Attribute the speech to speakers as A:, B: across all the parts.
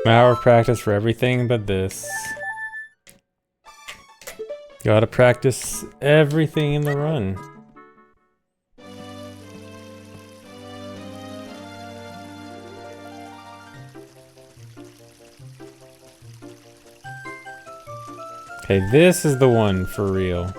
A: Hour of practice for everything but this. Gotta practice everything in the run. Okay, this is the one for real.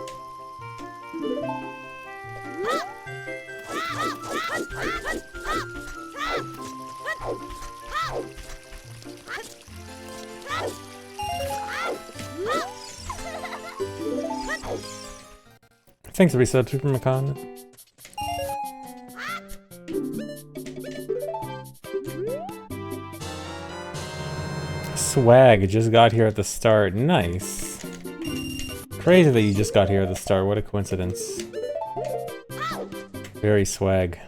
A: Thanks, Reset Super Macan. Swag just got here at the start. Nice. Crazy that you just got here at the start. What a coincidence. Very swag.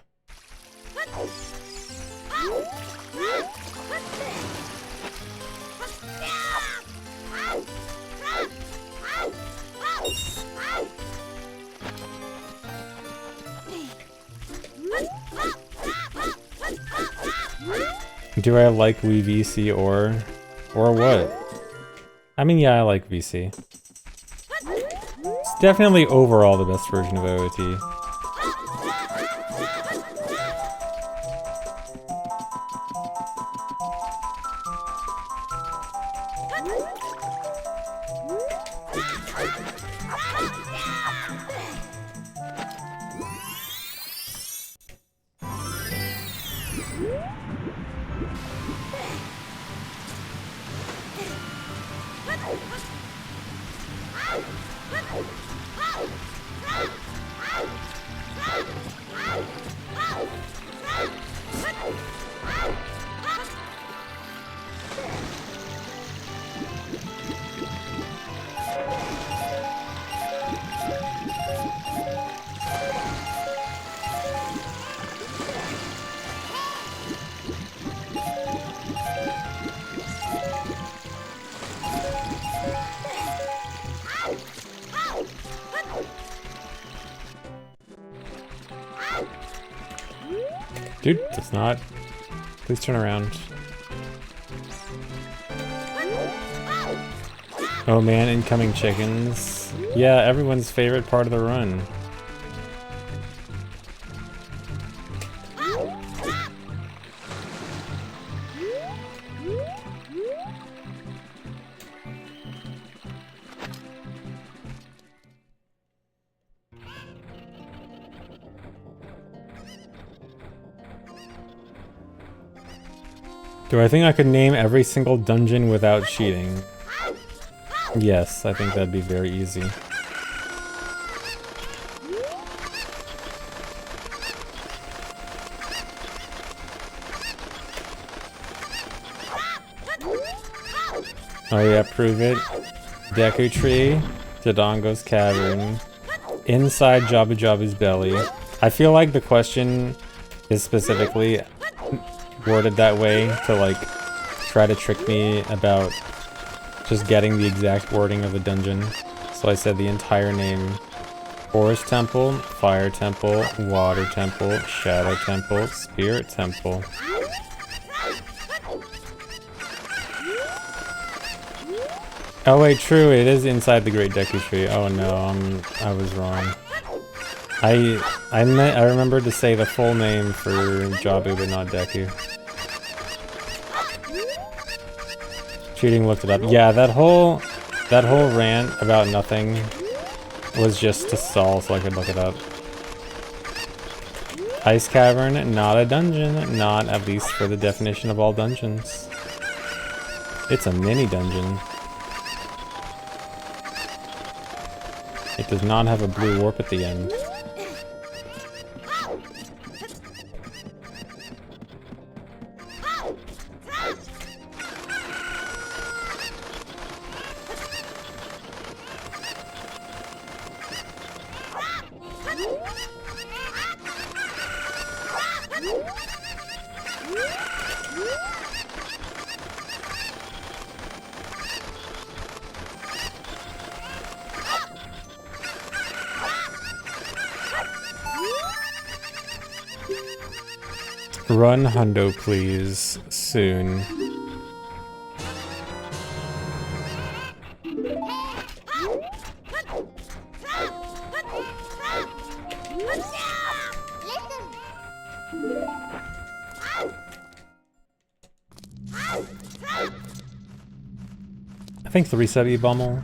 A: Do I like Wii VC or what? I mean, yeah, I like VC. It's definitely overall the best version of OOT. Dude, it's not. Please turn around. Oh man, incoming chickens. Yeah, everyone's favorite part of the run. Do I think I could name every single dungeon without cheating? Yes, I think that'd be very easy. Oh yeah, prove it. Deku Tree, Dodongo's Cavern, inside Jabu Jabu's belly. I feel like the question is specifically worded that way to like try to trick me about just getting the exact wording of the dungeon. So I said the entire name. Forest Temple, Fire Temple, Water Temple, Shadow Temple, Spirit Temple. Oh wait, true, it is inside the Great Deku Tree. Oh no, I was wrong. I remembered to say the full name for Jabu, but not Deku. Cheating looked it up. Yeah, that whole rant about nothing was just to stall so I could look it up. Ice Cavern, not a dungeon, not at least for the definition of all dungeons. It's a mini dungeon. It does not have a blue warp at the end. Run hundo please, soon. I think 3-sub you Bummel.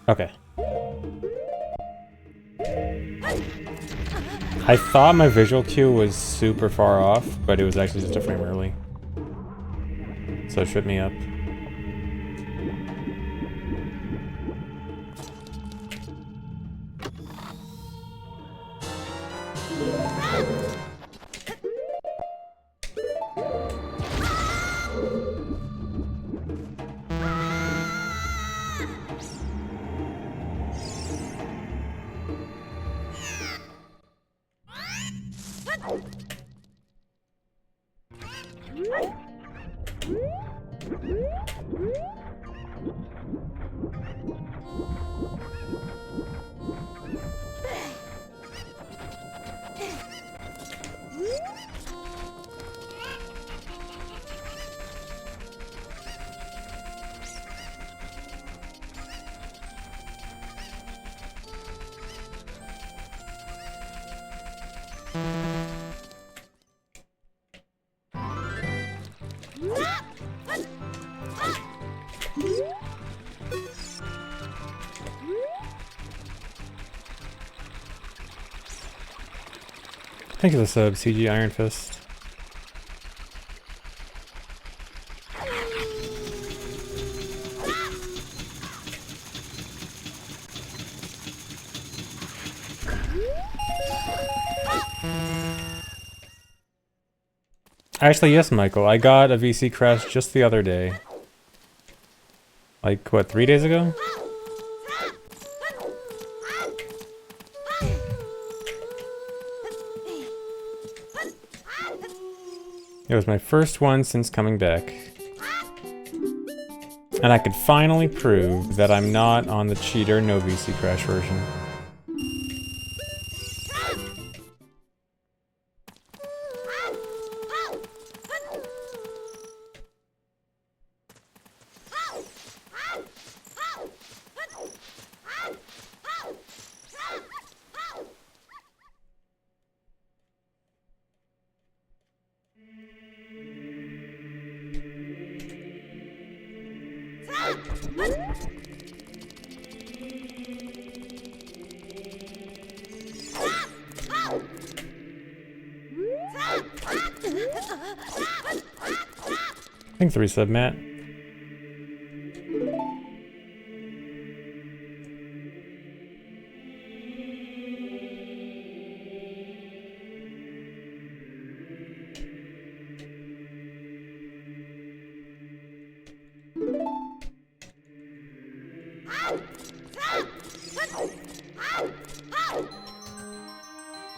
A: Okay. I thought my visual cue was super far off, but it was actually just a frame early. So it tripped me up. Thank you for the sub, CG Iron Fist. Actually, yes, Michael. I got a VC crash just the other day. Like, what, 3 days ago? It was my first one since coming back. And I could finally prove that I'm not on the cheater no VC crash version. Thanks for resub, Matt.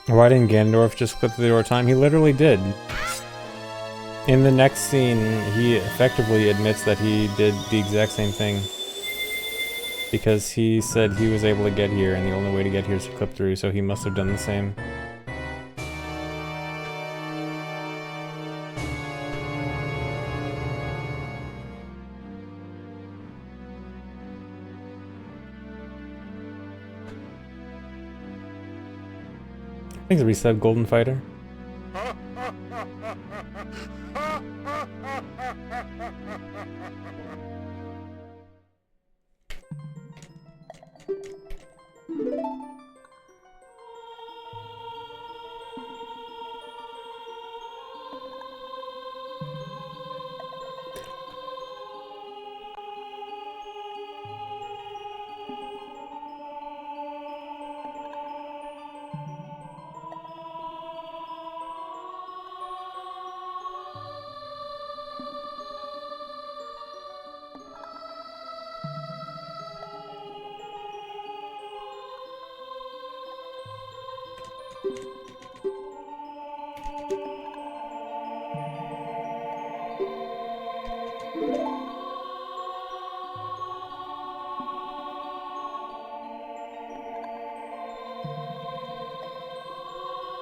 A: Why didn't Ganondorf just clip the door time? He literally did. In the next scene, he effectively admits that he did the exact same thing. Because he said he was able to get here, and the only way to get here is to clip through, so he must have done the same. Thanks for resub, Golden Fighter.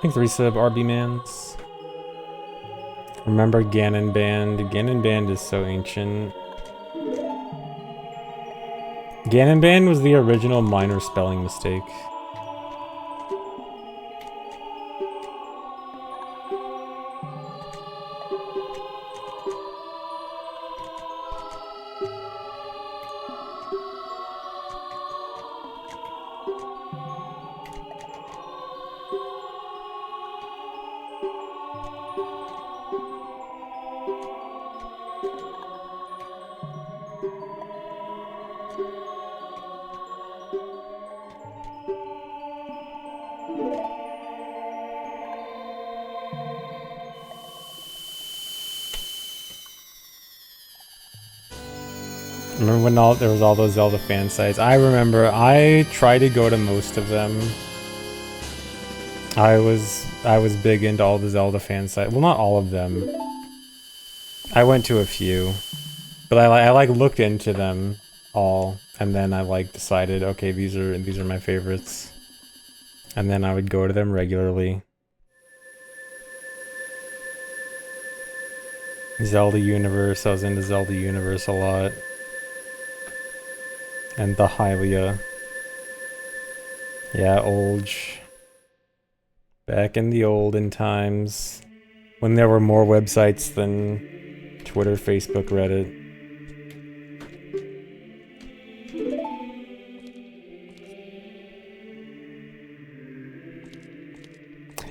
A: Thanks, resub RB Mans. Remember Ganon Band? Ganon Band is so ancient. Ganon Band was the original minor spelling mistake. Remember when there was all those Zelda fan sites? I remember. I tried to go to most of them. I was big into all the Zelda fan sites. Well, not all of them. I went to a few, but I like looked into them all, and then I like decided, okay, these are my favorites, and then I would go to them regularly. Zelda Universe. I was into Zelda Universe a lot. And the Hylia. Yeah, Olge. Back in the olden times. When there were more websites than Twitter, Facebook, Reddit.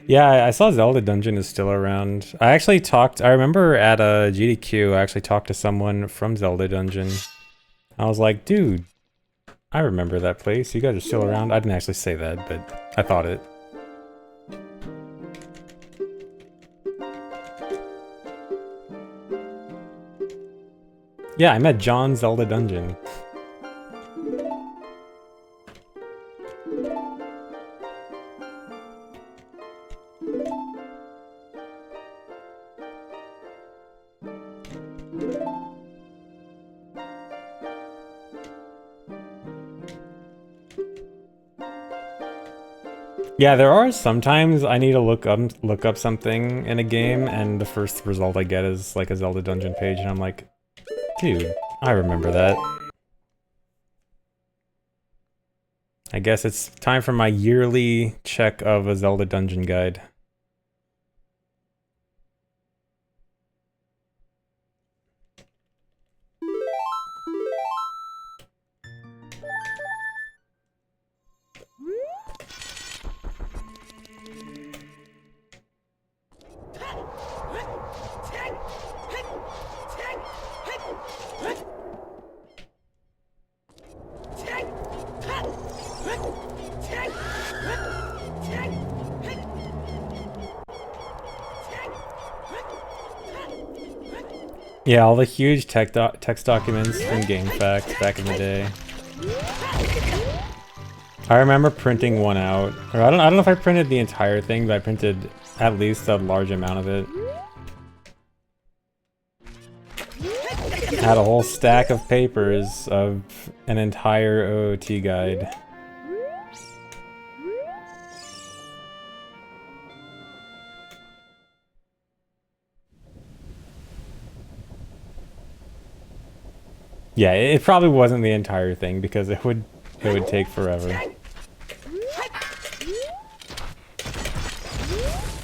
A: Yeah, I saw Zelda Dungeon is still around. I remember at a GDQ, I actually talked to someone from Zelda Dungeon. I was like, dude, I remember that place. You guys are still around. I didn't actually say that, but I thought it. Yeah, I met John Zelda Dungeon. Yeah, there are sometimes I need to look up something in a game, and the first result I get is like a Zelda Dungeon page, and I'm like, dude, I remember that. I guess it's time for my yearly check of a Zelda Dungeon guide. Yeah, all the huge text documents from GameFAQs back in the day. I remember printing one out, or I don't know if I printed the entire thing, but I printed at least a large amount of it. Had a whole stack of papers of an entire OOT guide. Yeah, it probably wasn't the entire thing because it would take forever.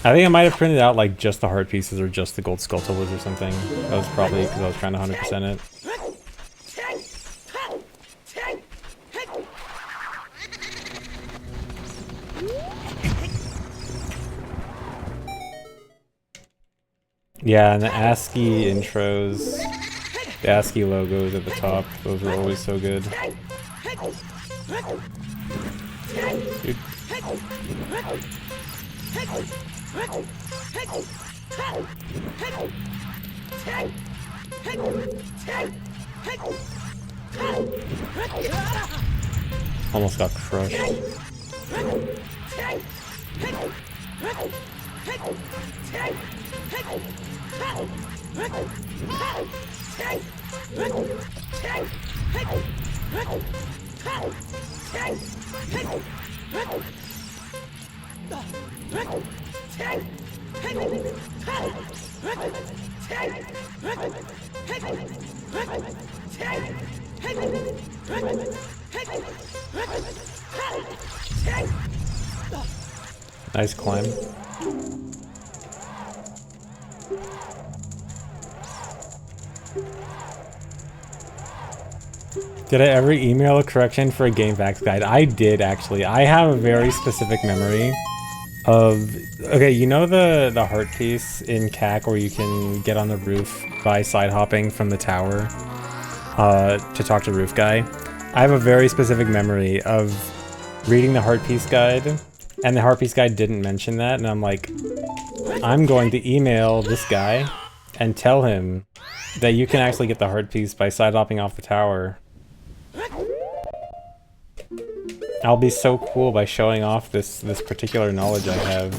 A: I think I might have printed out like just the heart pieces or just the gold skulltulas or something. That was probably because I was trying to 100% it. Yeah, and the ASCII intros, the ASCII logos at the top, those were always so good. Dude. Almost got crushed. Nice climb. Did I ever email a correction for a game facts guide? I did, actually. I have a very specific memory of... Okay, you know the heart piece in CAC where you can get on the roof by side hopping from the tower to talk to the roof guy? I have a very specific memory of reading the heart piece guide, and the heart piece guide didn't mention that, and I'm like, I'm going to email this guy and tell him that you can actually get the heart piece by side hopping off the tower. I'll be so cool by showing off this particular knowledge I have.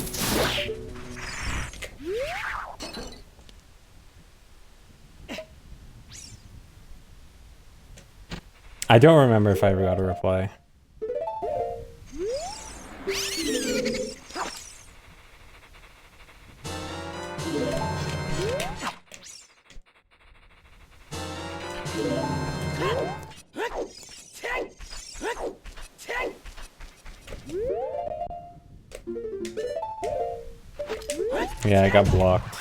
A: I don't remember if I ever got a reply. Yeah, I got blocked.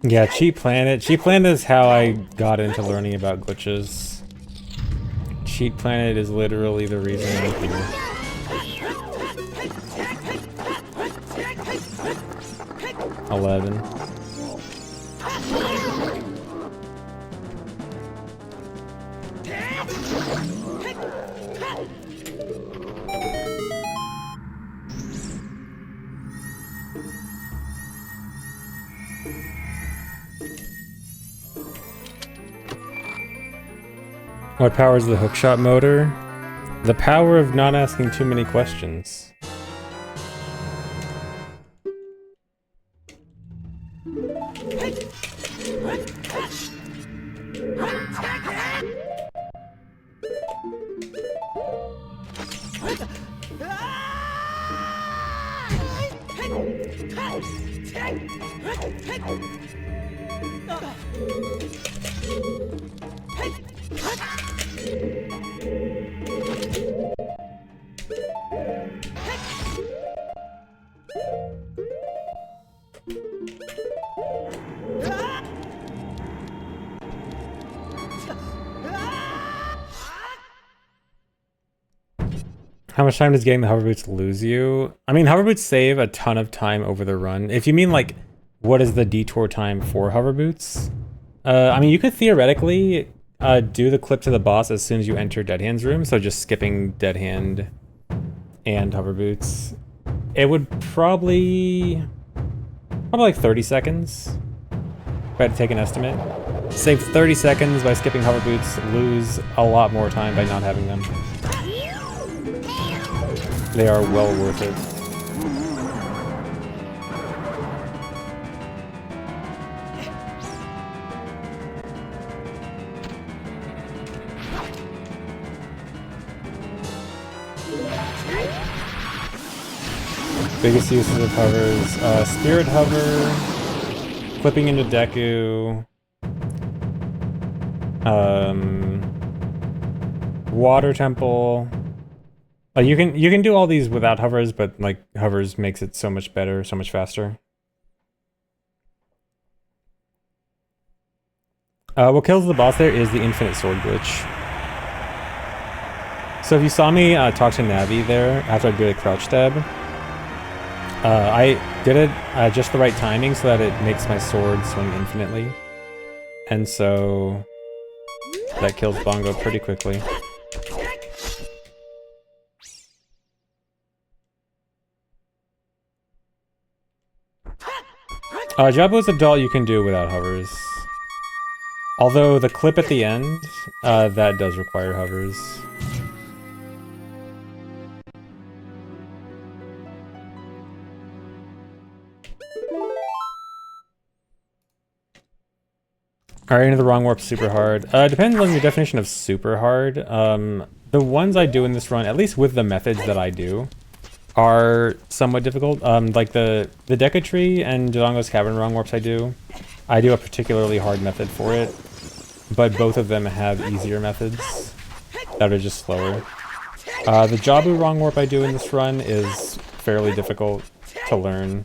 A: Yeah, Cheat Planet. Cheat Planet is how I got into learning about glitches. Cheat Planet is literally the reason I'm here. $11. What powers the hookshot motor? The power of not asking too many questions. How much time does getting the hover boots lose you? I mean, hover boots save a ton of time over the run. If you mean like, what is the detour time for hover boots? I mean, you could theoretically do the clip to the boss as soon as you enter Dead Hand's room, so just skipping Dead Hand and hover boots. It would probably like 30 seconds, if I had to take an estimate. Save 30 seconds by skipping hover boots, lose a lot more time by not having them. They are well worth it. Biggest uses of hovers, Spirit Hover, clipping into Deku, Water Temple, Like you can do all these without hovers, but like hovers makes it so much better, so much faster. What kills the boss there is the infinite sword glitch. So if you saw me talk to Navi there after I did a crouch stab, I did it just the right timing so that it makes my sword swing infinitely. And so that kills Bongo pretty quickly. Jabu's adult you can do without hovers. Although the clip at the end, that does require hovers. Alright, the wrong warp super hard. Depends on your definition of super hard. The ones I do in this run, at least with the methods that I do, are somewhat difficult. Like the Deca Tree and Dodongo's Cavern wrong warps I do a particularly hard method for it. But both of them have easier methods that are just slower. The Jabu wrong warp I do in this run is fairly difficult to learn.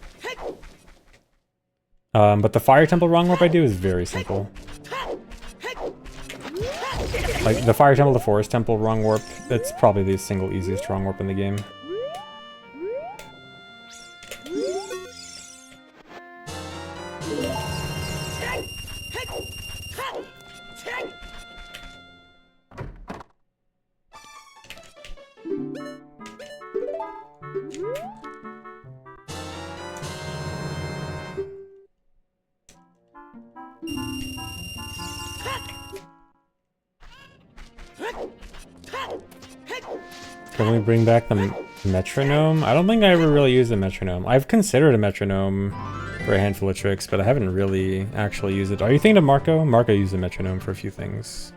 A: But the Fire Temple wrong warp I do is very simple. Like the Fire Temple to Forest Temple wrong warp, that's probably the single easiest wrong warp in the game. Can we bring back the metronome? I don't think I ever really used the metronome. I've considered a metronome for a handful of tricks, but I haven't really actually used it. Are you thinking of Marco? Marco used the metronome for a few things.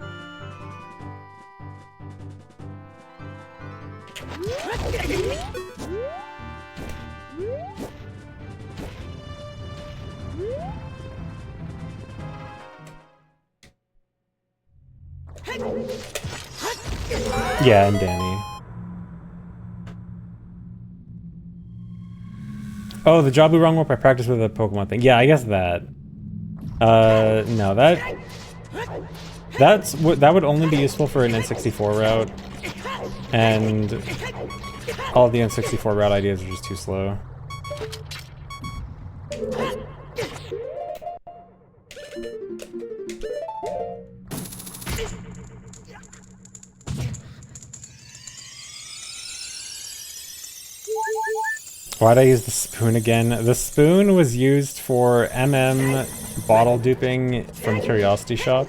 A: Yeah, and Danny. Oh, the Jabu wrong warp I practiced with a Pokemon thing. Yeah, I guess that. No, that would only be useful for an N64 route, and all the N64 route ideas are just too slow. Why'd I use the spoon again? The spoon was used for bottle duping from Curiosity Shop,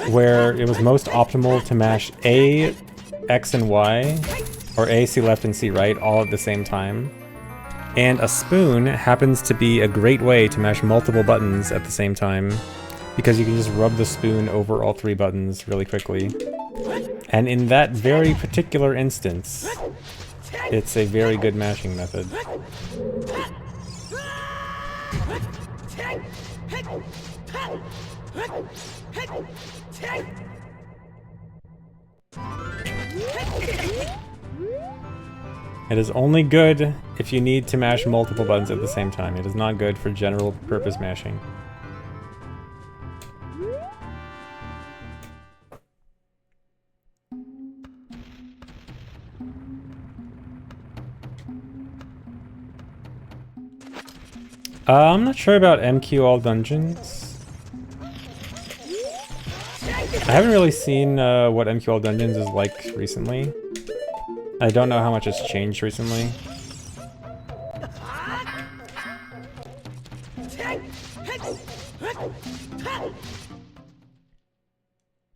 A: where it was most optimal to mash A, X, and Y, or A, C left, and C right, all at the same time. And a spoon happens to be a great way to mash multiple buttons at the same time, because you can just rub the spoon over all three buttons really quickly. And in that very particular instance, it's a very good mashing method. It is only good if you need to mash multiple buttons at the same time. It is not good for general purpose mashing. I'm not sure about MQ all dungeons. I haven't really seen what MQ all dungeons is like recently. I don't know how much it's changed recently.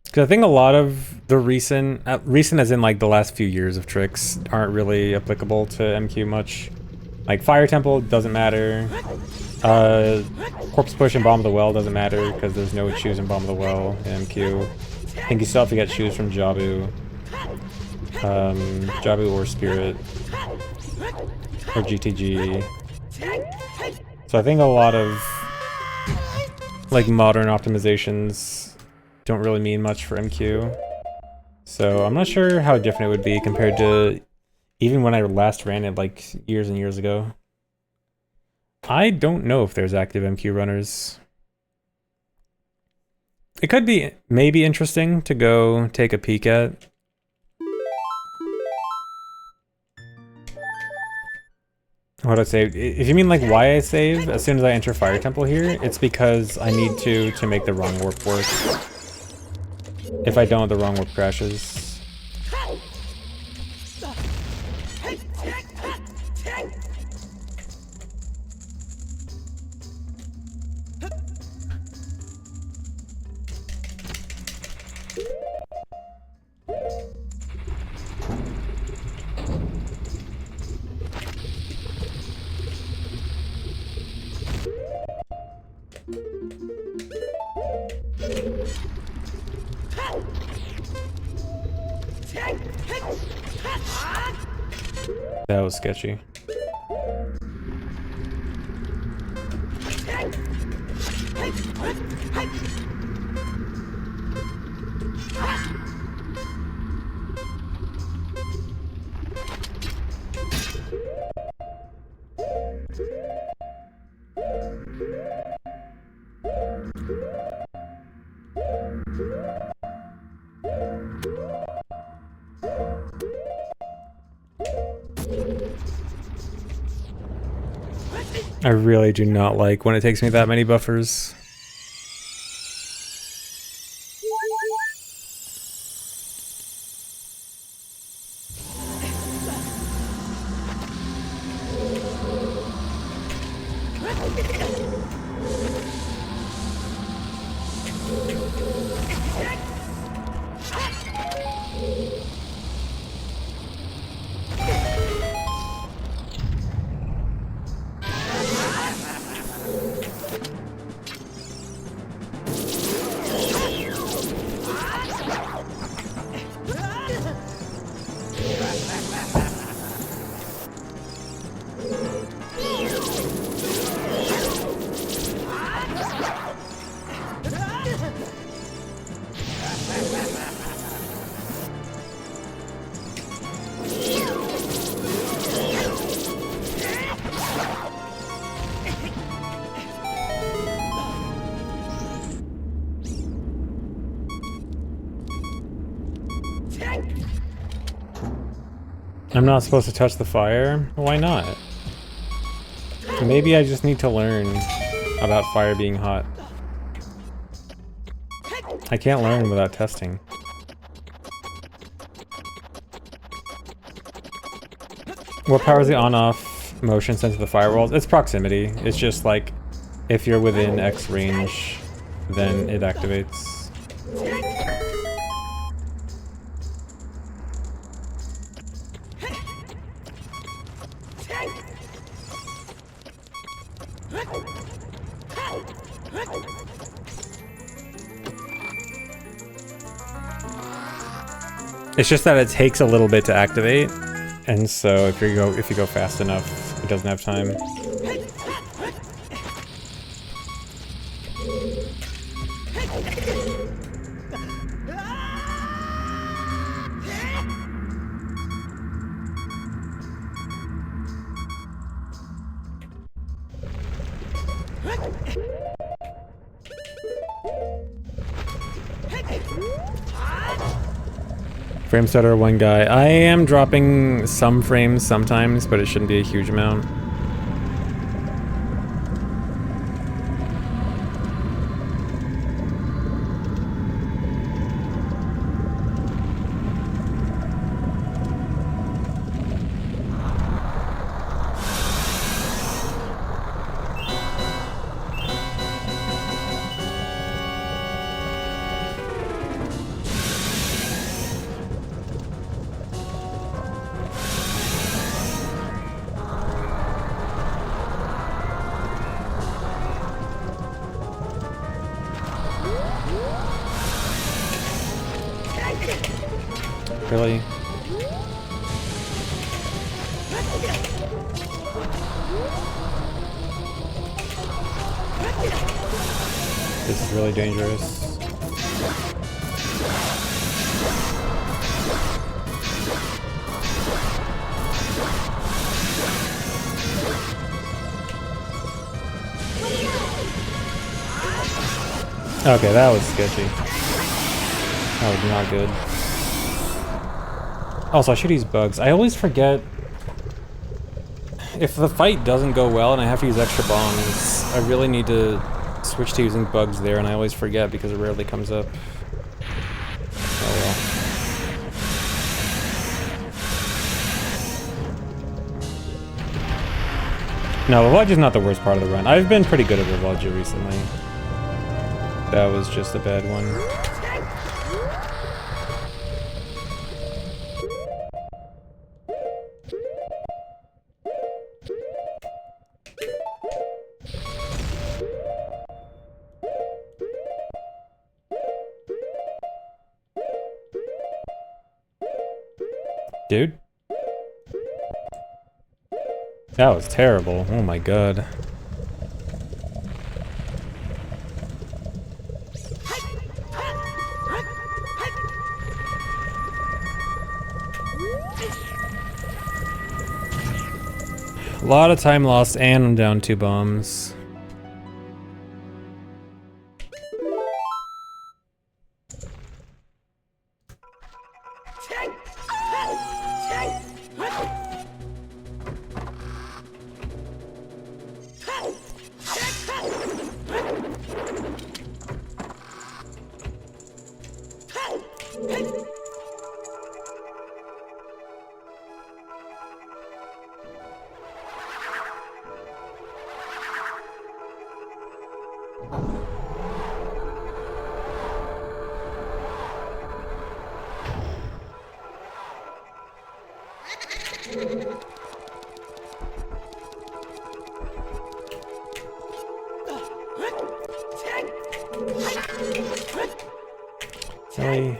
A: Because I think a lot of the recent as in like the last few years of tricks aren't really applicable to MQ much. Like Fire Temple doesn't matter. Corpse Push and Bomb of the Well doesn't matter because there's no shoes in Bomb of the Well in MQ. I think you still have to get shoes from Jabu. Jabu or Spirit. Or GTG. So I think a lot of like modern optimizations don't really mean much for MQ. So I'm not sure how different it would be compared to Even when I last ran it like years and years ago. I don't know if there's active MQ runners. It could be maybe interesting to go take a peek at. What do I say? If you mean like why I save as soon as I enter Fire Temple here, it's because I need to make the wrong warp work. If I don't, the wrong warp crashes. That was sketchy. I really do not like when it takes me that many buffers. I'm not supposed to touch the fire? Why not? Maybe I just need to learn about fire being hot. I can't learn without testing. What powers the on-off motion sense of the firewalls? It's proximity. It's just like, if you're within X range, then it activates. It's just that it takes a little bit to activate, and so if you go fast enough, it doesn't have time. Frame stutter, one guy. I am dropping some frames sometimes, but it shouldn't be a huge amount. Really? This is really dangerous. Okay, that was sketchy. That was not good. Also, I should use bugs. I always forget if the fight doesn't go well and I have to use extra bombs, I really need to switch to using bugs there, and I always forget because it rarely comes up. Oh well. No, Lavaggia is not the worst part of the run. I've been pretty good at Lavaggia recently. That was just a bad one. Dude? That was terrible. Oh my god. A lot of time lost, and I'm down 2 bombs. Really?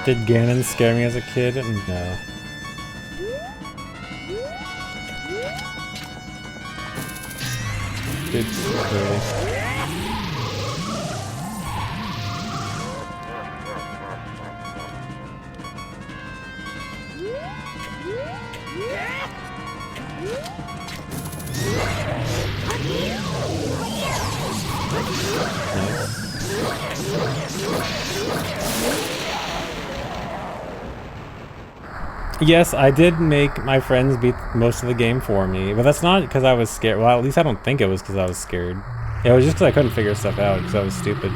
A: Did Ganon scare me as a kid? No. Dude, really. Yes, I did make my friends beat most of the game for me, but that's not because I was scared. Well, at least I don't think it was because I was scared. It was just because I couldn't figure stuff out because I was stupid.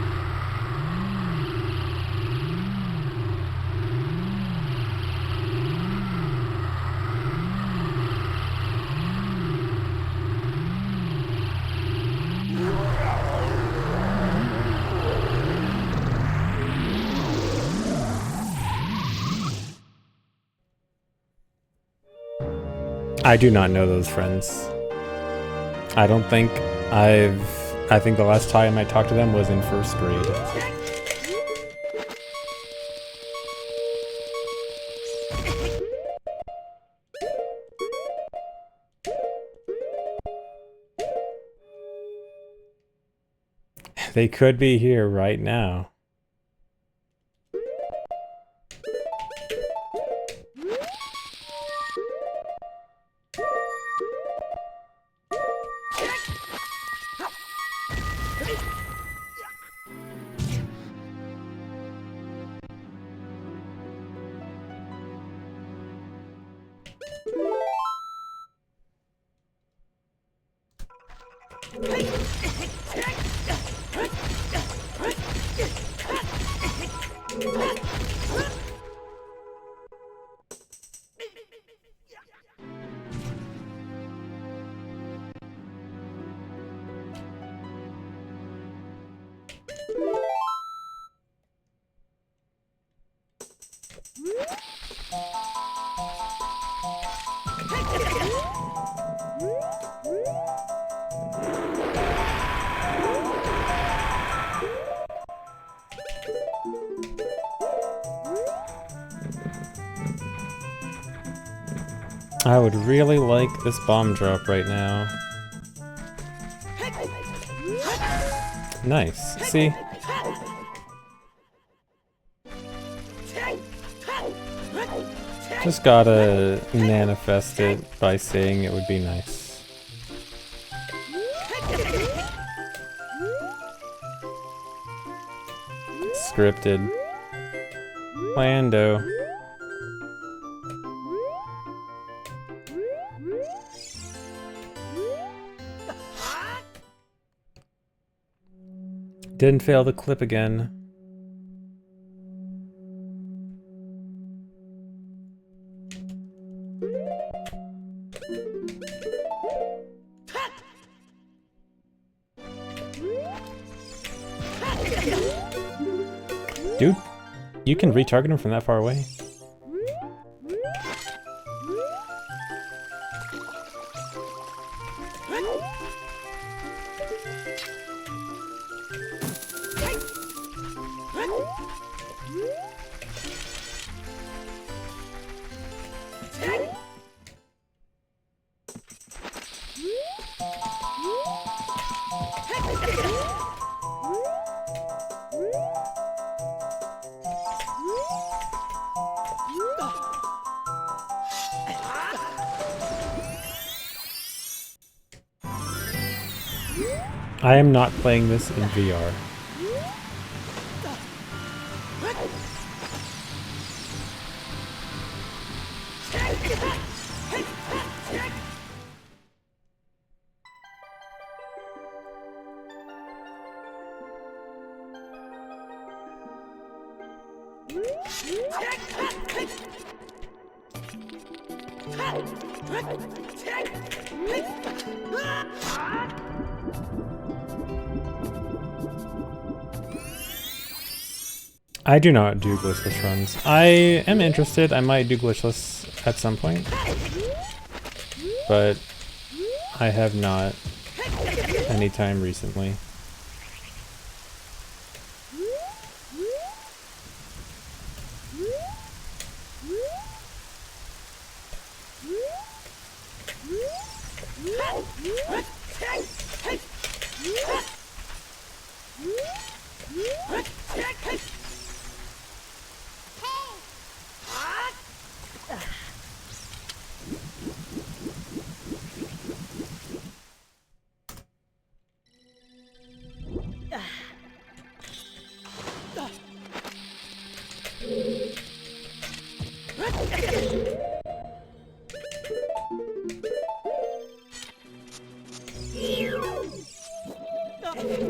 A: I do not know those friends. I don't think I think the last time I talked to them was in 1st grade. They could be here right now. I would really like this bomb drop right now. Nice. See? Just gotta manifest it by saying it would be nice. Scripted. Lando. Didn't fail the clip again. Dude, you can retarget him from that far away. I am not playing this in VR. I do not do glitchless runs. I am interested. I might do glitchless at some point, but I have not anytime recently.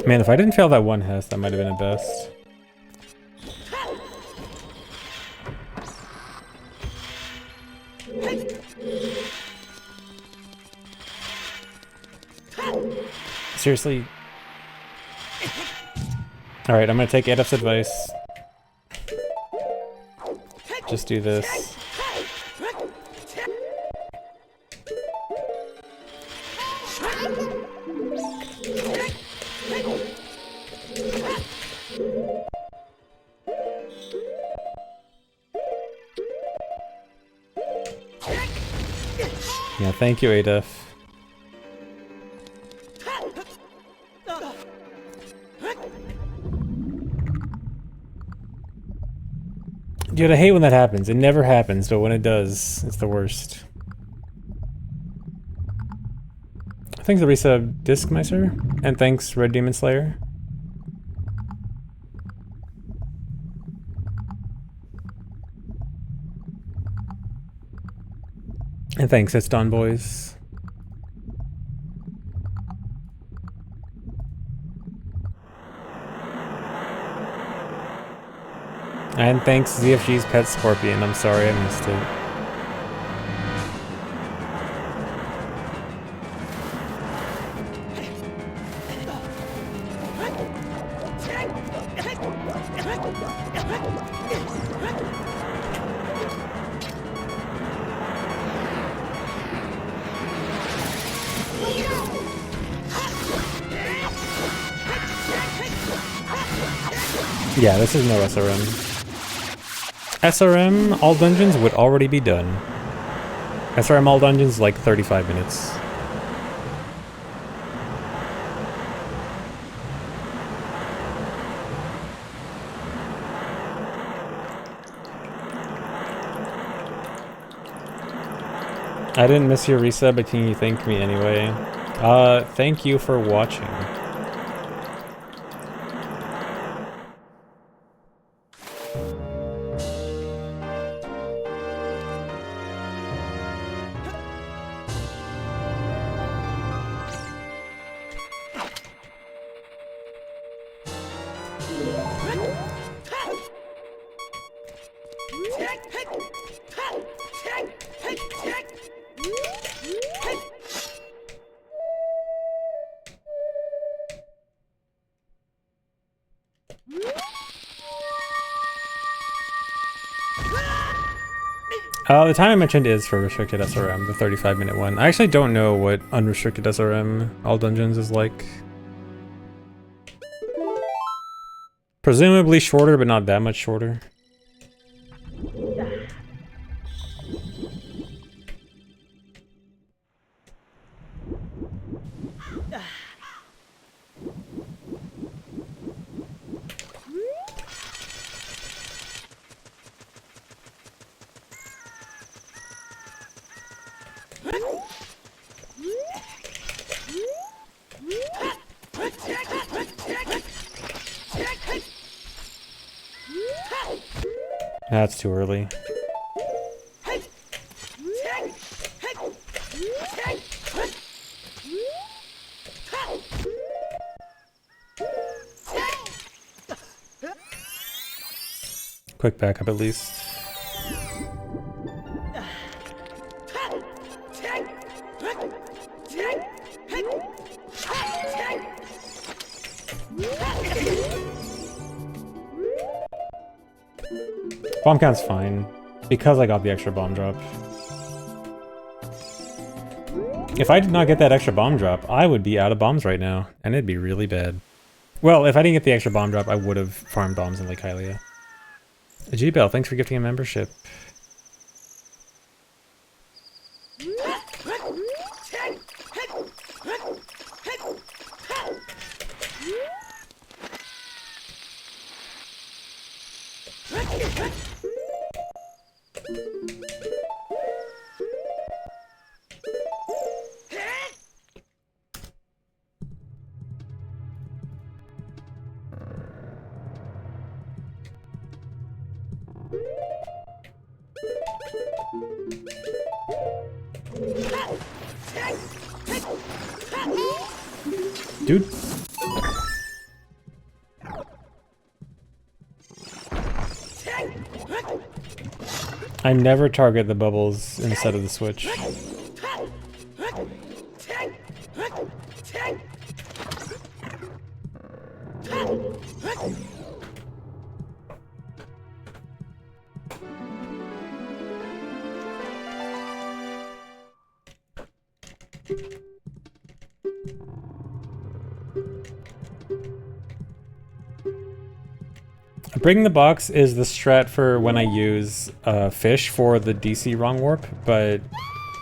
A: Man, if I didn't fail that one Hess, that might have been a best. Seriously? Alright, I'm gonna take Adaf's advice. Just do this. Yeah, thank you, Adaf. Dude, I hate when that happens. It never happens, but when it does, it's the worst. Thanks, Larissa Discmeister, and thanks, Red Demon Slayer. And thanks, it's Don Boys. And thanks ZFG's Pet Scorpion. I'm sorry I missed it. Yeah, this is no SRM. SRM, all dungeons would already be done. SRM all dungeons like 35 minutes. I didn't miss your resub, but can you thank me anyway? Thank you for watching. The time I mentioned is for restricted SRM, the 35-minute one. I actually don't know what unrestricted SRM all dungeons is like. Presumably shorter, but not that much shorter. That's too early. Quick backup at least. Bomb count's fine, because I got the extra bomb drop. If I did not get that extra bomb drop, I would be out of bombs right now, and it'd be really bad. Well, if I didn't get the extra bomb drop, I would have farmed bombs in Lake Hylia. G-Bell, thanks for gifting a membership. Dude. I never target the bubbles instead of the switch. Breaking the box is the strat for when I use fish for the DC wrong warp, but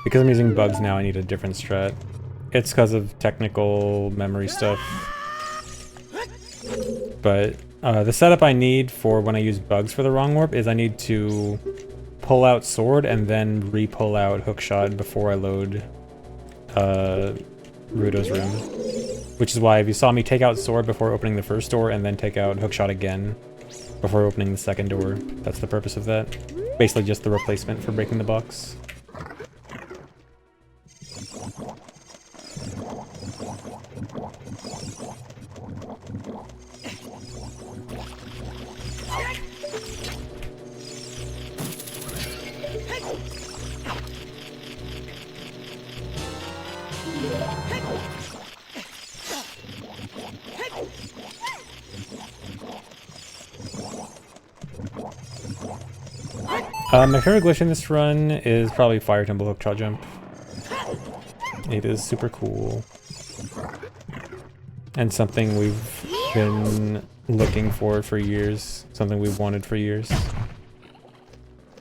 A: because I'm using bugs now, I need a different strat. It's because of technical memory stuff. But the setup I need for when I use bugs for the wrong warp is I need to pull out sword and then re-pull out hookshot before I load Rudo's room. Which is why if you saw me take out sword before opening the first door and then take out hookshot again before opening the second door, that's the purpose of that. Basically just the replacement for breaking the box. My favorite glitch in this run is probably Fire Temple Hook Shot Jump. It is super cool. And something we've been looking for years. Something we've wanted for years.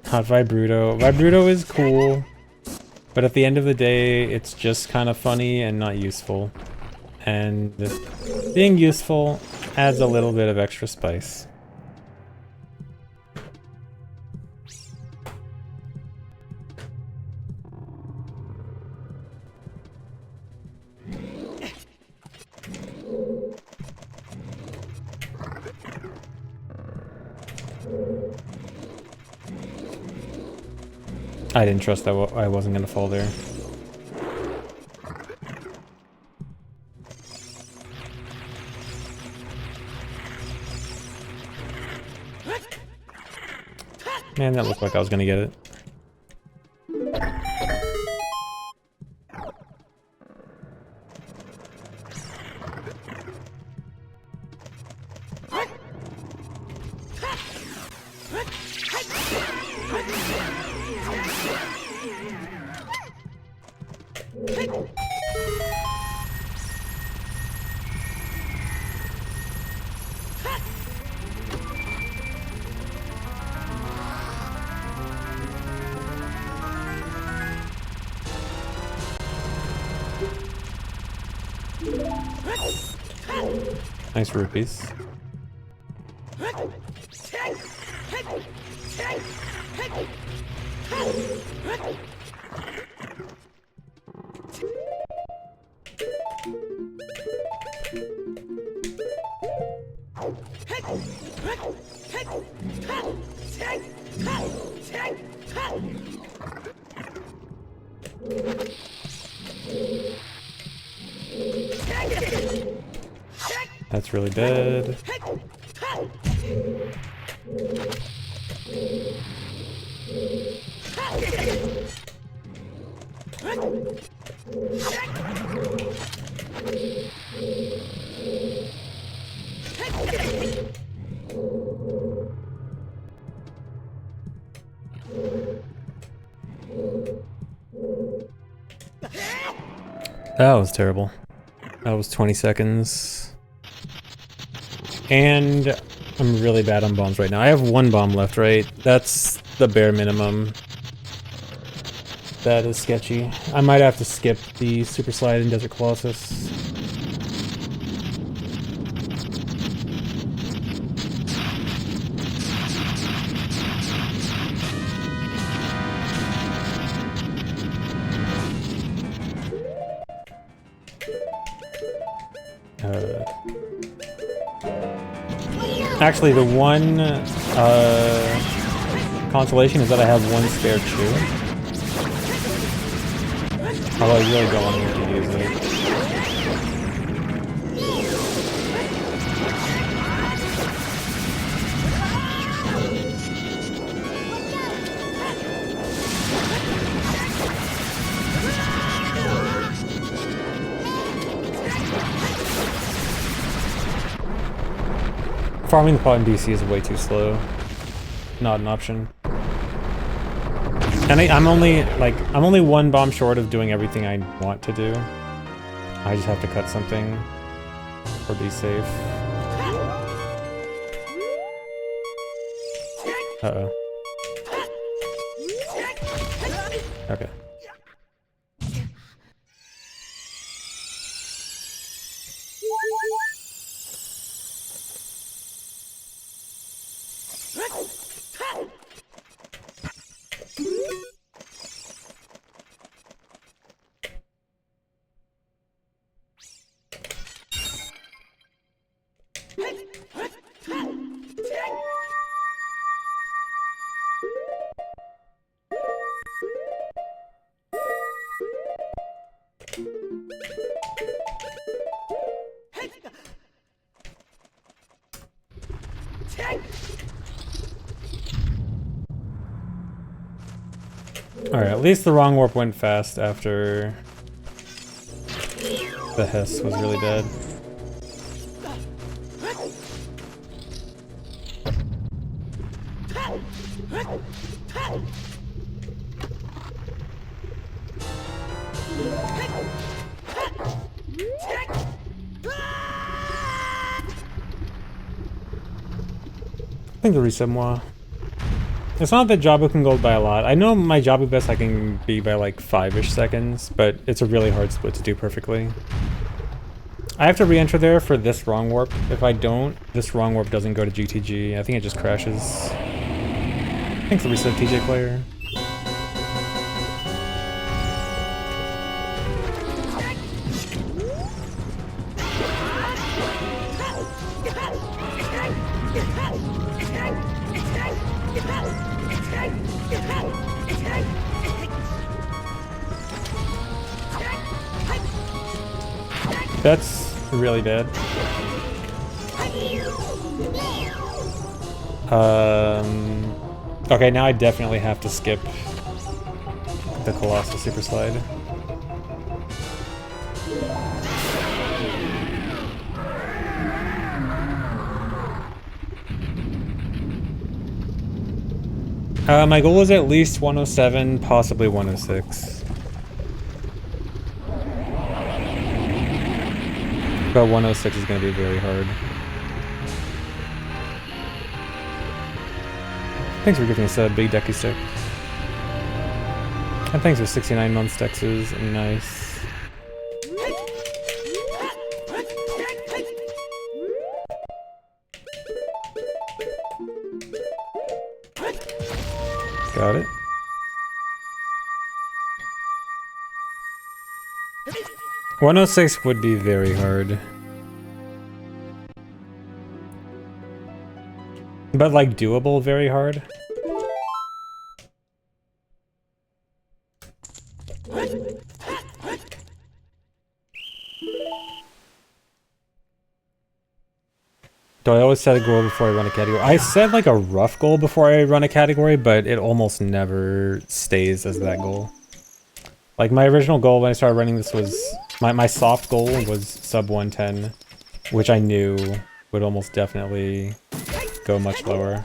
A: Hot Vibruto. Vibruto is cool, but at the end of the day, it's just kind of funny and not useful. And being useful adds a little bit of extra spice. I didn't trust that I wasn't gonna fall there. Man, that looked like I was gonna get it. Nice rupees. That's really bad. That was terrible. That was 20 seconds. And I'm really bad on bombs right now. I have one bomb left, right? That's the bare minimum. That is sketchy. I might have to skip the Super Slide in Desert Colossus. Actually, the one consolation is that I have one spare chew. Although I really don't want to use it. Farming the pot in DC is way too slow. Not an option. And I'm only one bomb short of doing everything I want to do. I just have to cut something or be safe. Uh-oh. Okay. Alright, at least the wrong warp went fast after the Hess was really dead. I think the reset moi. It's not that Jabu can gold by a lot. I know my Jabu best I can be by like 5-ish seconds, but it's a really hard split to do perfectly. I have to re-enter there for this wrong warp. If I don't, this wrong warp doesn't go to GTG. I think it just crashes. Thanks for the reset, TJ player. That's really bad. Okay, now I definitely have to skip the Colossal Super Slide. My goal is at least 107, possibly 106. But 106 is going to be very hard. Thanks for giving us a big decky stick. And thanks for 69 months, Dexes. Nice. Got it. $106 would be very hard. But like doable very hard. Do I always set a goal before I run a category? I set like a rough goal before I run a category, but it almost never stays as that goal. Like my original goal when I started running this was, my soft goal was sub 110, which I knew would almost definitely go much lower.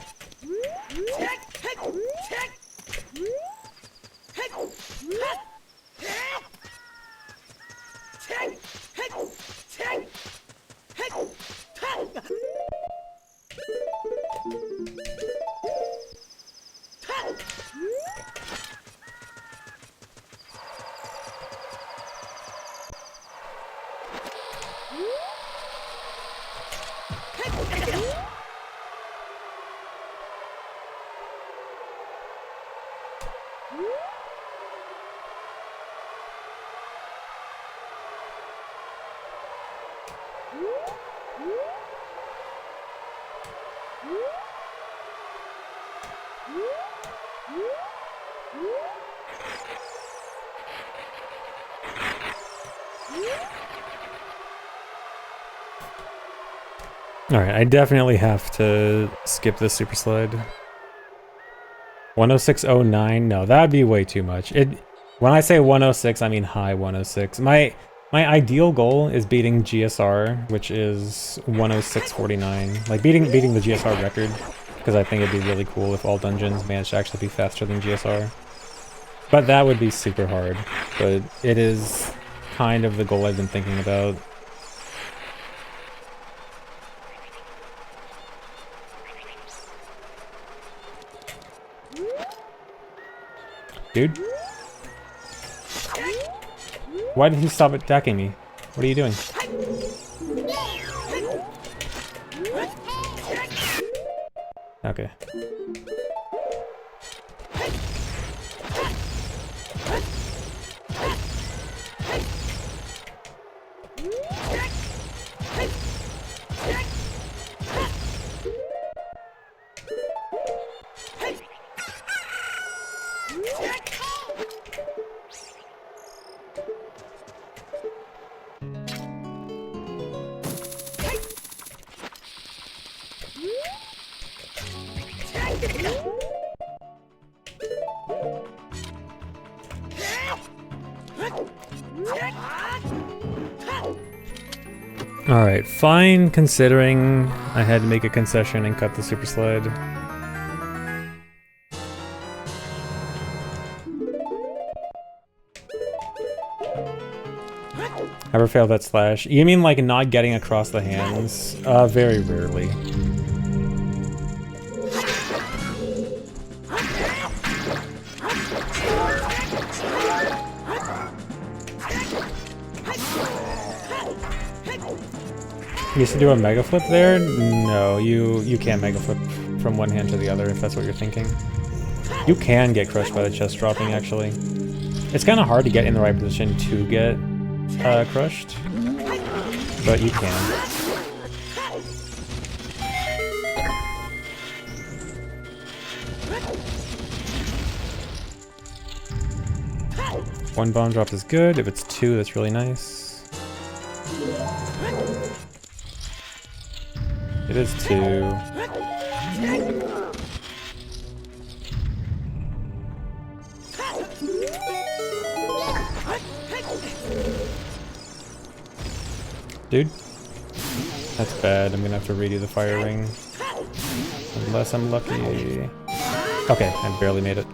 A: Alright, I definitely have to skip this super slide. 106.09? No, that would be way too much. When I say 106, I mean high 106. My ideal goal is beating GSR, which is 106.49. Like beating the GSR record, because I think it'd be really cool if all dungeons managed to actually be faster than GSR. But that would be super hard. But it is kind of the goal I've been thinking about. Dude? Why did he stop attacking me? What are you doing? Okay. Alright, fine, considering I had to make a concession and cut the super slide. Ever failed that slash? You mean like not getting across the hands? Very rarely. You used to do a mega flip there? No, you can't mega flip from one hand to the other if that's what you're thinking. You can get crushed by the chest dropping, actually. It's kind of hard to get in the right position to get crushed, but you can. One bomb drop is good. If it's two, that's really nice. It is two. Dude, that's bad. I'm gonna have to redo the fire ring. Unless I'm lucky. Okay, I barely made it.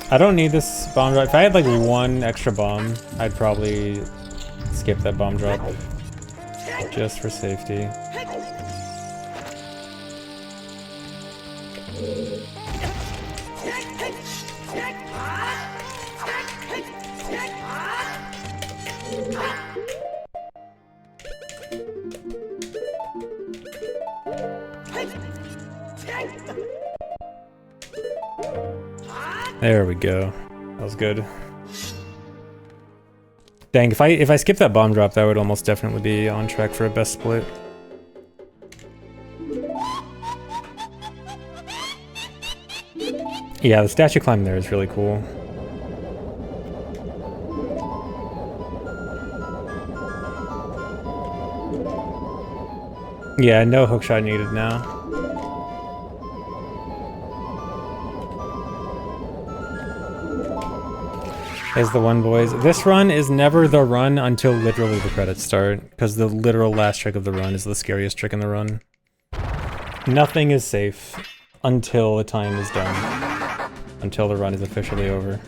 A: I don't need this bomb drop. If I had like one extra bomb, I'd probably skip that bomb drop. Just for safety. There we go. That was good. Dang, if I skip that bomb drop, that would almost definitely be on track for a best split. Yeah, the statue climb there is really cool. Yeah, no hookshot needed now. Is the one, boys. This run is never the run until literally the credits start, because the literal last trick of the run is the scariest trick in the run. Nothing is safe until the time is done. Until the run is officially over.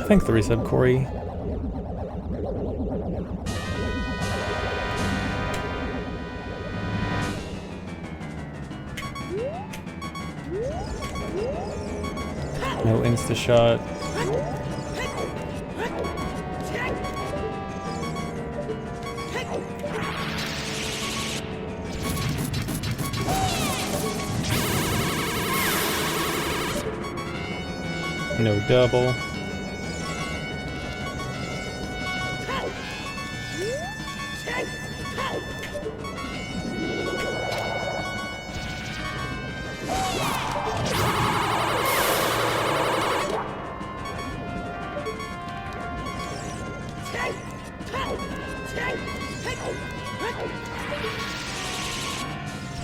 A: Thanks for the resub, Corey. No insta shot. No double.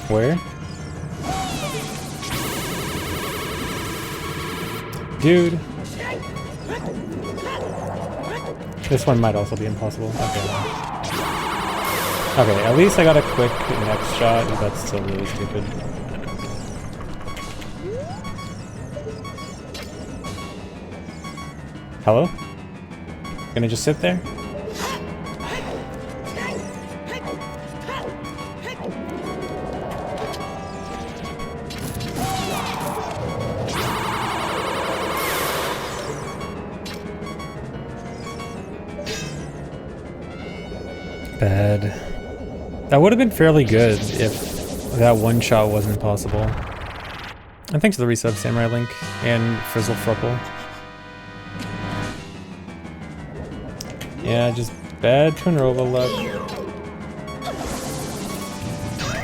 A: Where? Dude. This one might also be impossible. Okay. Okay, at least I got a quick next shot. That's still really stupid. Hello? Gonna just sit there? Bad. That would have been fairly good if that one shot wasn't possible. And thanks for the resub, Samurai Link and Frizzle Fruckle. Yeah, just bad Twinrova luck.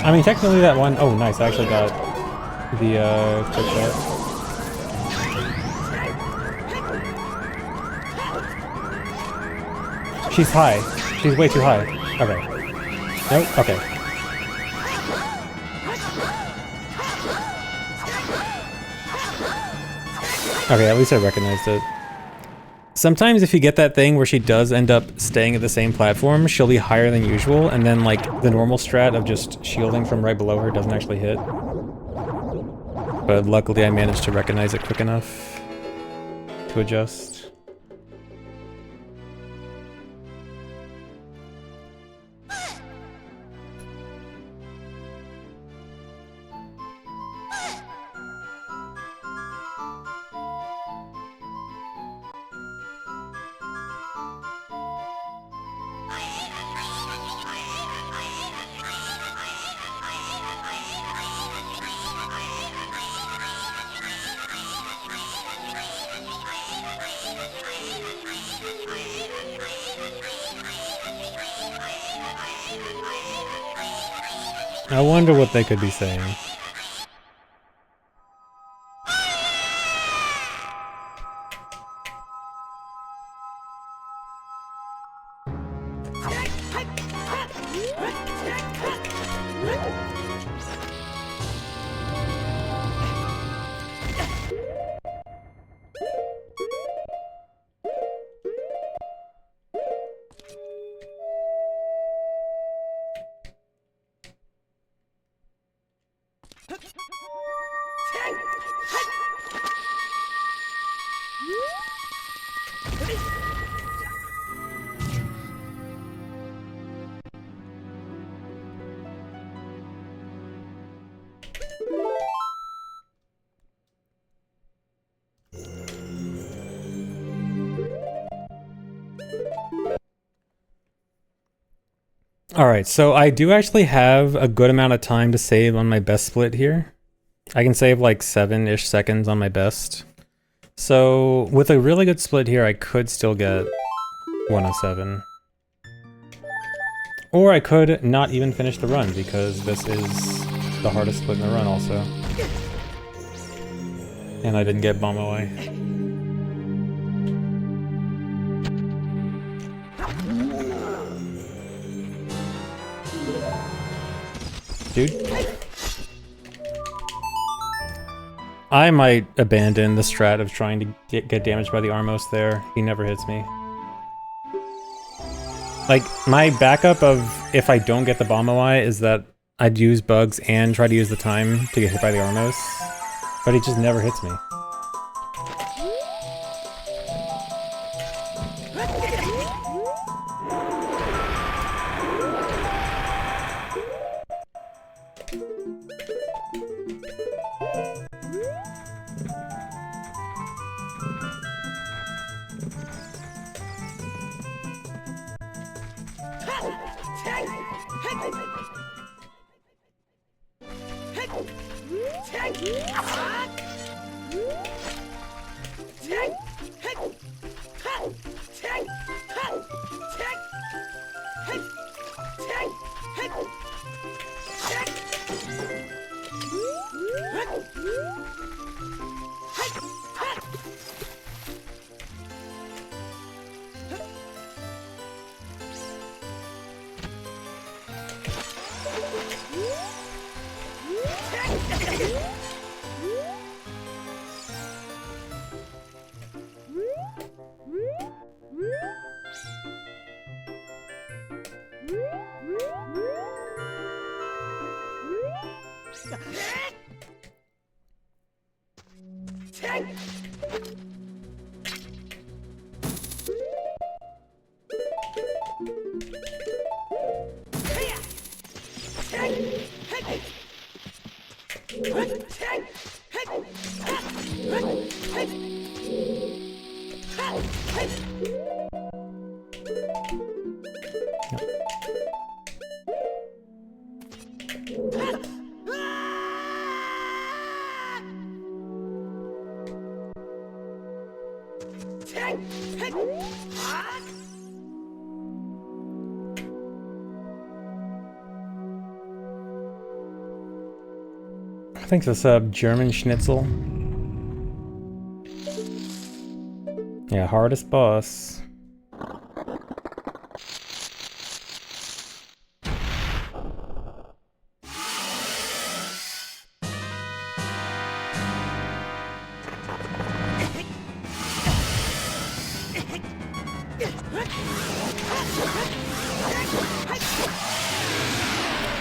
A: I mean, technically that one... Oh, nice. I actually got the quick shot. She's high. She's way too high. Okay. Nope. Okay. Okay, at least I recognized it. Sometimes if you get that thing where she does end up staying at the same platform, she'll be higher than usual, and then like the normal strat of just shielding from right below her doesn't actually hit. But luckily I managed to recognize it quick enough to adjust. I wonder what they could be saying. Alright, so I do actually have a good amount of time to save on my best split here. I can save like 7-ish seconds on my best. So with a really good split here, I could still get 107. Or I could not even finish the run because this is the hardest split in the run also. And I didn't get bomb away. Dude. I might abandon the strat of trying to get damaged by the Armos there. He never hits me. Like, my backup of if I don't get the bomb away is that I'd use bugs and try to use the time to get hit by the Armos. But he just never hits me. Thanks for the sub, German Schnitzel. Yeah, hardest boss.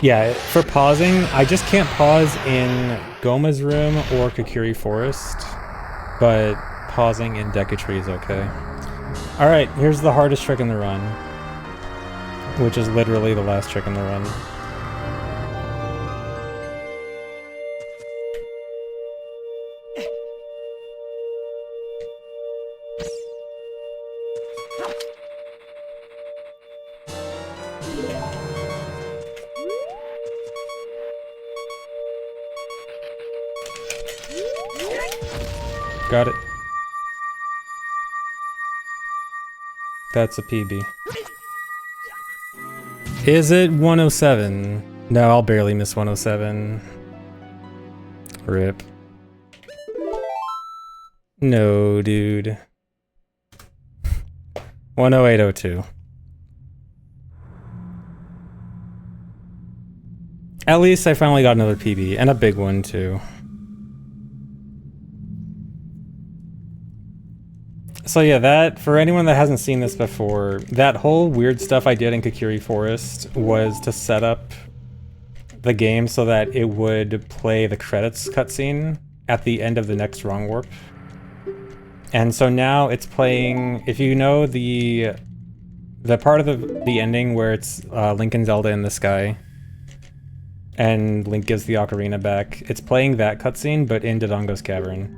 A: Yeah, for pausing, I just can't pause in Goma's room or Kokiri Forest, but pausing in Deku Tree is okay. Alright, here's the hardest trick in the run, which is literally the last trick in the run. Got it. That's a PB. Is it 107? No, I'll barely miss 107. Rip. No, dude. 10802. At least I finally got another PB, and a big one too. So yeah, that, for anyone that hasn't seen this before, that whole weird stuff I did in Kokiri Forest was to set up the game so that it would play the credits cutscene at the end of the next wrong warp. And so now it's playing, if you know the part of the ending where it's Link and Zelda in the sky, and Link gives the ocarina back, it's playing that cutscene, but in Dodongo's cavern.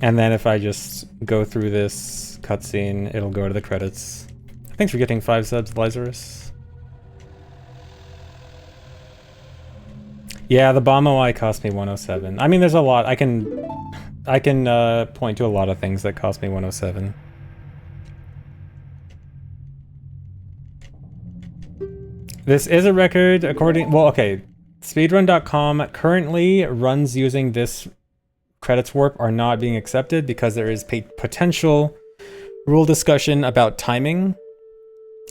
A: And then if I just go through this cutscene, it'll go to the credits. Thanks for getting 5 subs, Lazarus. Yeah, the bomb OI cost me 107. I mean, there's a lot. I can point to a lot of things that cost me 107. This is a record according... Well, okay. Speedrun.com currently runs using this credits warp are not being accepted because there is potential rule discussion about timing.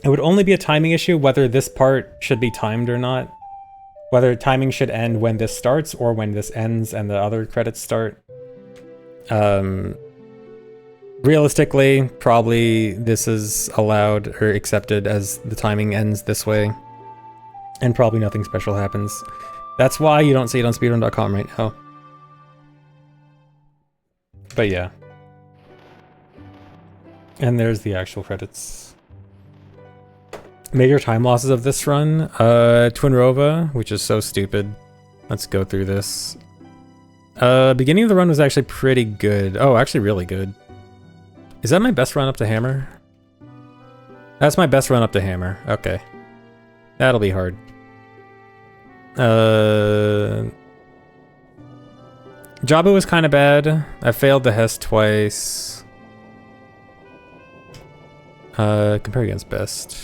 A: It would only be a timing issue whether this part should be timed or not. Whether timing should end when this starts or when this ends and the other credits start. Realistically, probably this is allowed or accepted as the timing ends this way. And probably nothing special happens. That's why you don't see it on speedrun.com right now. But yeah. And there's the actual credits. Major time losses of this run. Twinrova, which is so stupid. Let's go through this. Beginning of the run was actually pretty good. Oh, actually really good. Is that my best run up to Hammer? That's my best run up to Hammer. Okay. That'll be hard. Jabu was kind of bad. I failed the Hess twice. Compare against best.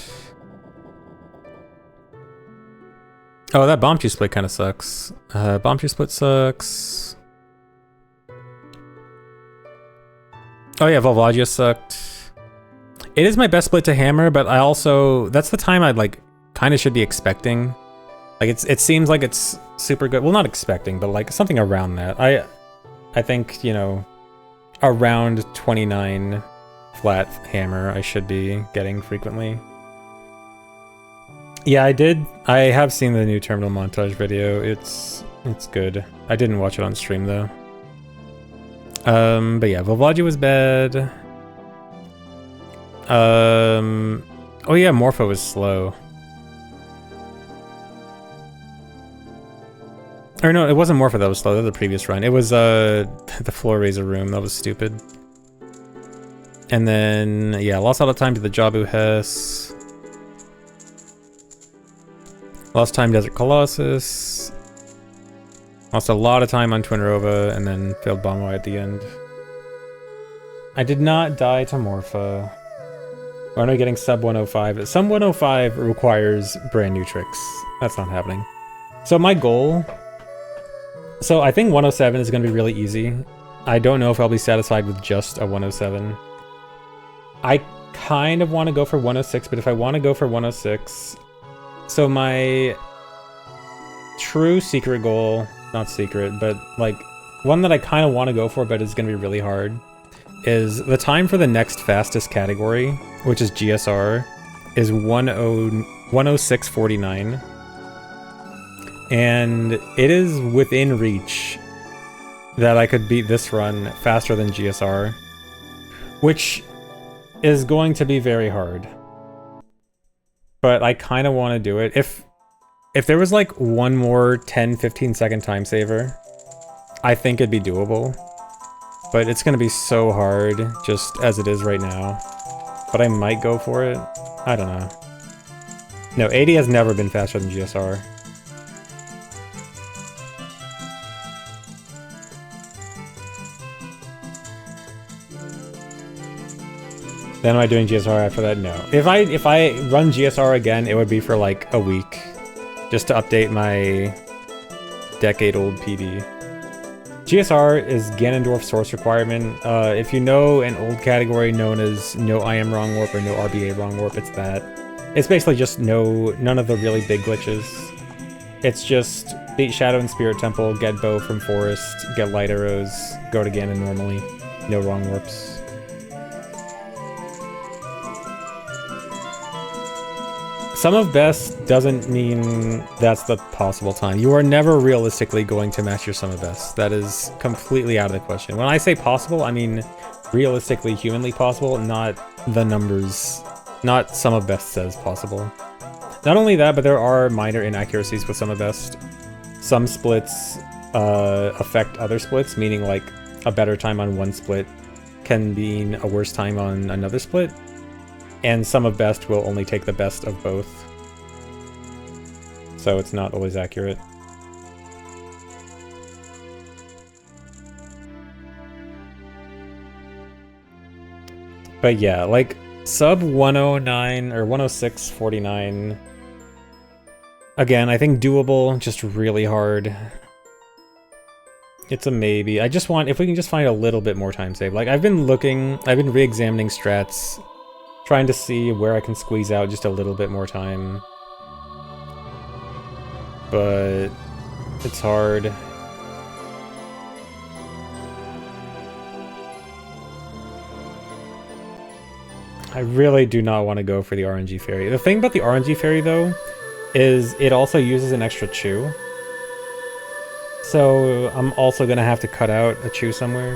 A: Oh, that Bomb 2 split kind of sucks. Bomb 2 split sucks. Oh yeah, Volvagia sucked. It is my best split to Hammer, but I also... That's the time I'd like kind of should be expecting. Like it seems like it's super good. Well, not expecting, but like something around that. I think, you know, around 29 flat hammer I should be getting frequently. Yeah, I have seen the new terminal montage video. It's good. I didn't watch it on stream though. But yeah, Volvagia was bad. Oh yeah, Morpho was slow. Or no, it wasn't Morpho that was slow, that was the previous run. It was the floor raiser room, that was stupid. And then, yeah, lost a lot of time to the Jabu Hess. Lost time Desert Colossus. Lost a lot of time on Twinrova, and then failed Bombay at the end. I did not die to Morpha. Why am I getting sub 105? Sub 105 requires brand new tricks. That's not happening. So my goal... So I think 107 is going to be really easy. I don't know if I'll be satisfied with just a 107. I kind of want to go for 106, but if I want to go for 106... So my true secret goal, not secret, but like one that I kind of want to go for, but it's going to be really hard, is the time for the next fastest category, which is GSR, is 106.49. And it is within reach that I could beat this run faster than GSR, which is going to be very hard. But I kind of want to do it. If there was like one more 10-15 second time saver, I think it'd be doable. But it's going to be so hard just as it is right now. But I might go for it. I don't know. No, 80 has never been faster than GSR. Then am I doing GSR after that? No. If I run GSR again, it would be for like a week. Just to update my decade-old PB. GSR is Ganondorf source requirement. If you know an old category known as no I am wrong warp or no RBA wrong warp, it's that. It's basically just none of the really big glitches. It's just beat Shadow and Spirit Temple, get bow from Forest, get light arrows, go to Ganon normally. No wrong warps. Sum of best doesn't mean that's the possible time. You are never realistically going to match your sum of best. That is completely out of the question. When I say possible, I mean realistically, humanly possible, not the numbers, not sum of best says possible. Not only that, but there are minor inaccuracies with sum of best. Some splits affect other splits, meaning like a better time on one split can mean a worse time on another split. And sum of best will only take the best of both. So it's not always accurate. But yeah, like sub 109 or 106.49. Again, I think doable, just really hard. It's a maybe. I just want, if we can just find a little bit more time save. Like I've been re-examining strats, trying to see where I can squeeze out just a little bit more time. But it's hard. I really do not want to go for the RNG fairy. The thing about the RNG fairy though, is it also uses an extra chew. So I'm also gonna have to cut out a chew somewhere.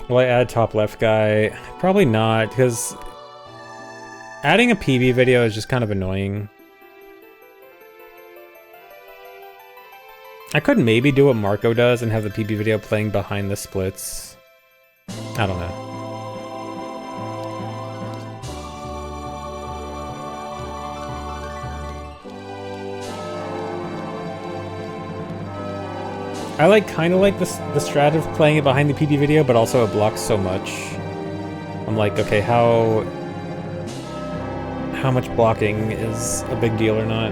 A: Will I add top left guy? Probably not, because adding a PB video is just kind of annoying. I could maybe do what Marco does and have the PB video playing behind the splits. I don't know. I kind of like the strat of playing it behind the PB video, but also it blocks so much. I'm like, okay, how much blocking is a big deal or not?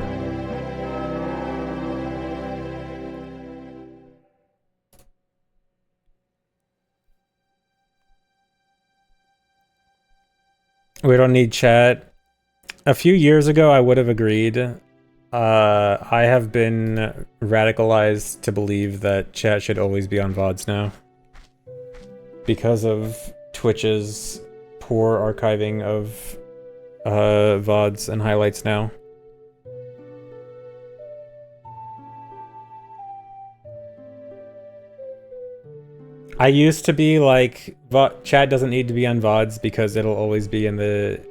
A: We don't need chat. A few years ago, I would have agreed. I have been radicalized to believe that chat should always be on VODs now. Because of Twitch's poor archiving of VODs and highlights now. I used to be like, chat doesn't need to be on VODs because it'll always be in the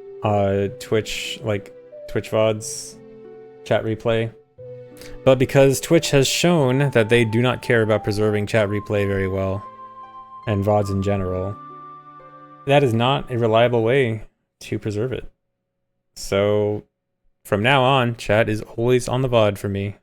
A: Twitch VODs chat replay. But because Twitch has shown that they do not care about preserving chat replay very well, and VODs in general, that is not a reliable way to preserve it. So from now on, chat is always on the VOD for me.